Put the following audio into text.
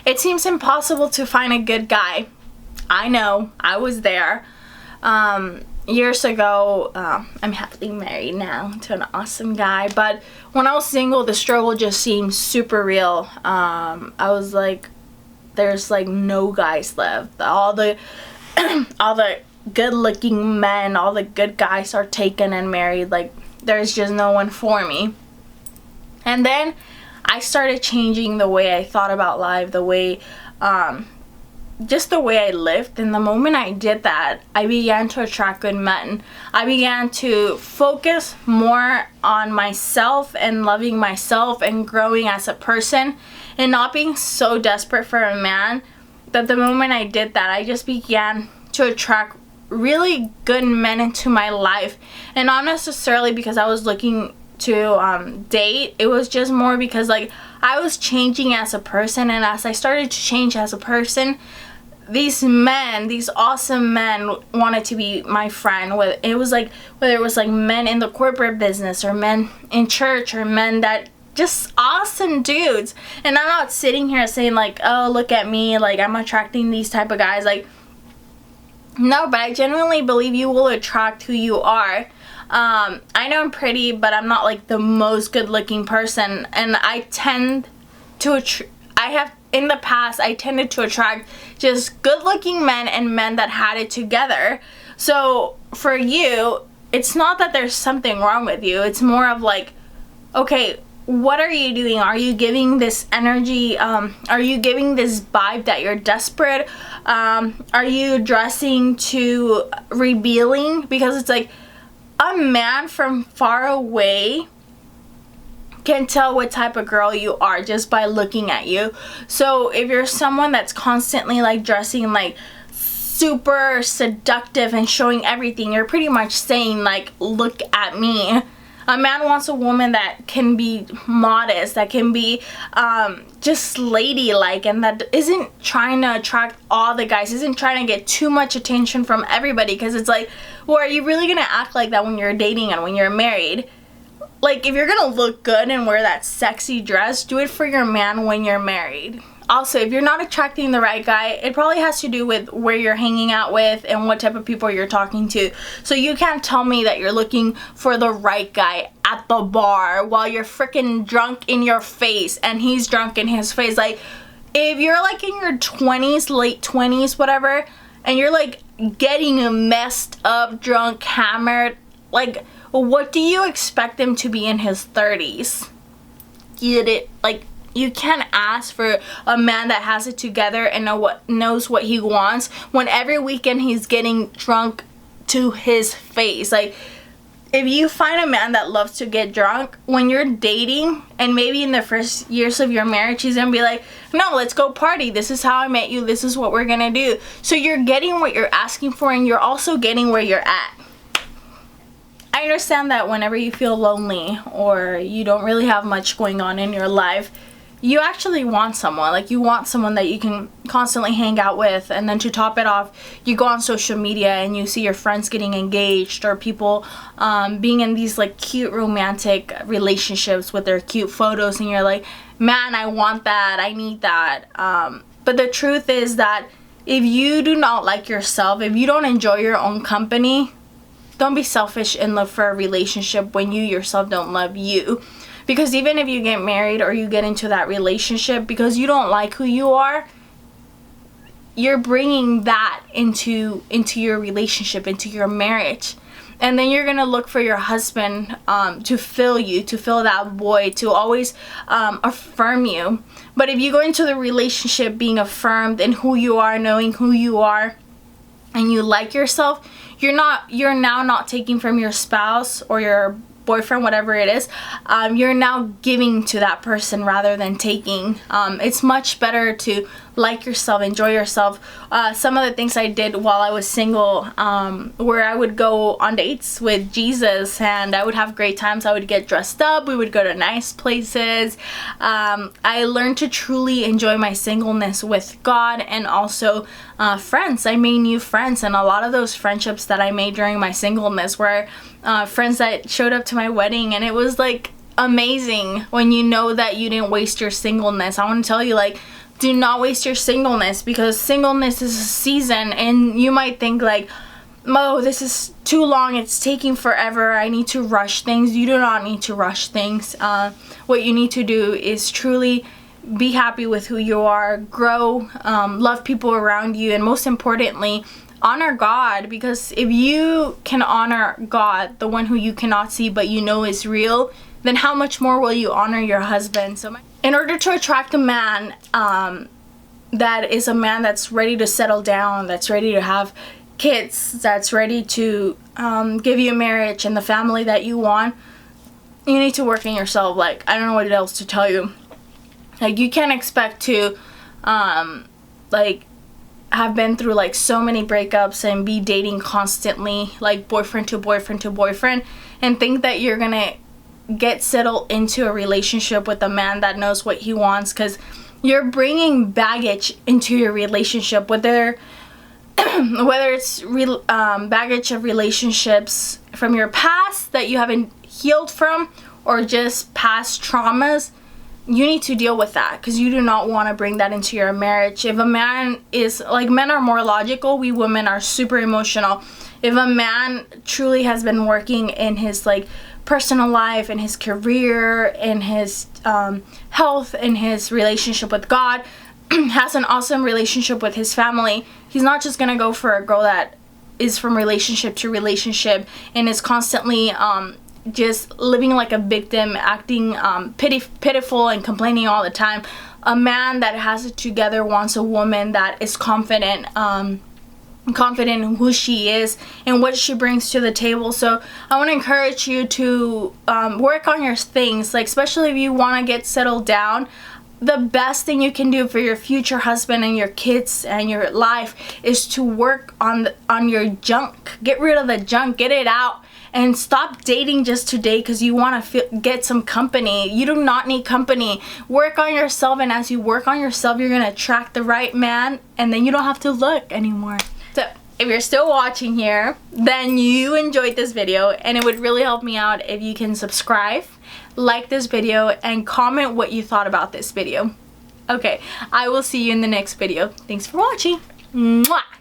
It seems impossible to find a good guy. I know, I was there. Years ago, I'm happily married now to an awesome guy, but when I was single, the struggle just seemed super real. I was like, there's like no guys left. All the all the good looking men, all the good guys are taken and married. Like, there's just no one for me. And then I started changing the way I thought about life, the way just the way I lived. And the moment I did that, I began to attract good men. I began to focus more on myself and loving myself and growing as a person and not being so desperate for a man. That the moment I did that, I just began to attract really good men into my life. And not necessarily because I was looking to date. It was just more because like I was changing as a person, and as I started to change as a person, these men, these awesome men wanted to be my friend. Whether it was like men in the corporate business or men in church or men that just awesome dudes. And I'm not sitting here saying like, oh, look at me, like I'm attracting these type of guys. Like, no, but I genuinely believe you will attract who you are. I know I'm pretty, but I'm not like the most good looking person, and I tend to in the past I tended to attract just good looking men and men that had it together. So for you, it's not that there's something wrong with you. It's more of like, okay, what are you doing? Are you giving this energy? Are you giving this vibe that you're desperate? Are you dressing too revealing? Because it's like, a man from far away can tell what type of girl you are just by looking at you. So if you're someone that's constantly like dressing like super seductive and showing everything, you're pretty much saying like, look at me. A man wants a woman that can be modest, that can be just ladylike, and that isn't trying to attract all the guys, isn't trying to get too much attention from everybody. Because it's like, well, are you really going to act like that when you're dating and when you're married? Like, if you're going to look good and wear that sexy dress, do it for your man when you're married. Also, if you're not attracting the right guy, it probably has to do with where you're hanging out with and what type of people you're talking to. So you can't tell me that you're looking for the right guy at the bar while you're freaking drunk in your face and he's drunk in his face. Like, if you're like in your 20s, late 20s, whatever, and you're like getting messed up, drunk, hammered, like, what do you expect him to be in his 30s? Get it? Like, you can't ask for a man that has it together and knows what he wants when every weekend he's getting drunk to his face. Like, if you find a man that loves to get drunk when you're dating, and maybe in the first years of your marriage he's gonna be like, no, let's go party, this is how I met you, this is what we're gonna do. So you're getting what you're asking for, and you're also getting where you're at. I understand that whenever you feel lonely or you don't really have much going on in your life, you actually want someone. Like, you want someone that you can constantly hang out with. And then to top it off, you go on social media and you see your friends getting engaged, or people being in these like cute romantic relationships with their cute photos, and you're like, man, I want that, I need that. But the truth is that if you do not like yourself, if you don't enjoy your own company, don't be selfish and look for a relationship when you yourself don't love you. Because even if you get married or you get into that relationship because you don't like who you are, you're bringing that into your relationship, into your marriage. And then you're going to look for your husband to fill you, to fill that void, to always affirm you. But if you go into the relationship being affirmed in who you are, knowing who you are, and you like yourself, you're now not taking from your spouse or your boyfriend, whatever it is. You're now giving to that person rather than taking. It's much better to like yourself, enjoy yourself. Some of the things I did while I was single, where I would go on dates with Jesus and I would have great times. I would get dressed up, we would go to nice places. I learned to truly enjoy my singleness with God and also friends. I made new friends, and a lot of those friendships that I made during my singleness were friends that showed up to my wedding, and it was like amazing when you know that you didn't waste your singleness. I want to tell you, like, do not waste your singleness, because singleness is a season, and you might think like, oh, this is too long, it's taking forever, I need to rush things. You do not need to rush things. What you need to do is truly be happy with who you are, grow, love people around you, and most importantly, honor God. Because if you can honor God, the one who you cannot see but you know is real, then how much more will you honor your husband? So in order to attract a man that is a man that's ready to settle down, that's ready to have kids, that's ready to give you a marriage and the family that you want, you need to work in yourself. Like, I don't know what else to tell you. Like, you can't expect to like have been through like so many breakups and be dating constantly, like boyfriend to boyfriend to boyfriend, and think that you're gonna get settled into a relationship with a man that knows what he wants, because you're bringing baggage into your relationship, whether it's baggage of relationships from your past that you haven't healed from, or just past traumas. You need to deal with that, because you do not want to bring that into your marriage. If a man is, like, men are more logical, we women are super emotional. If a man truly has been working in his like personal life, in his career, in his health, in his relationship with God, has an awesome relationship with his family, he's not just gonna go for a girl that is from relationship to relationship and is constantly just living like a victim, acting pitiful and complaining all the time. A man that has it together wants a woman that is confident in who she is and what she brings to the table. So I want to encourage you to work on your things, like especially if you want to get settled down. The best thing you can do for your future husband and your kids and your life is to work on your junk. Get rid of the junk, get it out, and stop dating just to date because you want to get some company. You do not need company. Work on yourself, and as you work on yourself, you're gonna attract the right man, and then you don't have to look anymore. So if you're still watching here, then you enjoyed this video, and it would really help me out if you can subscribe, like this video, and comment what you thought about this video. Okay, I will see you in the next video. Thanks for watching. Mwah!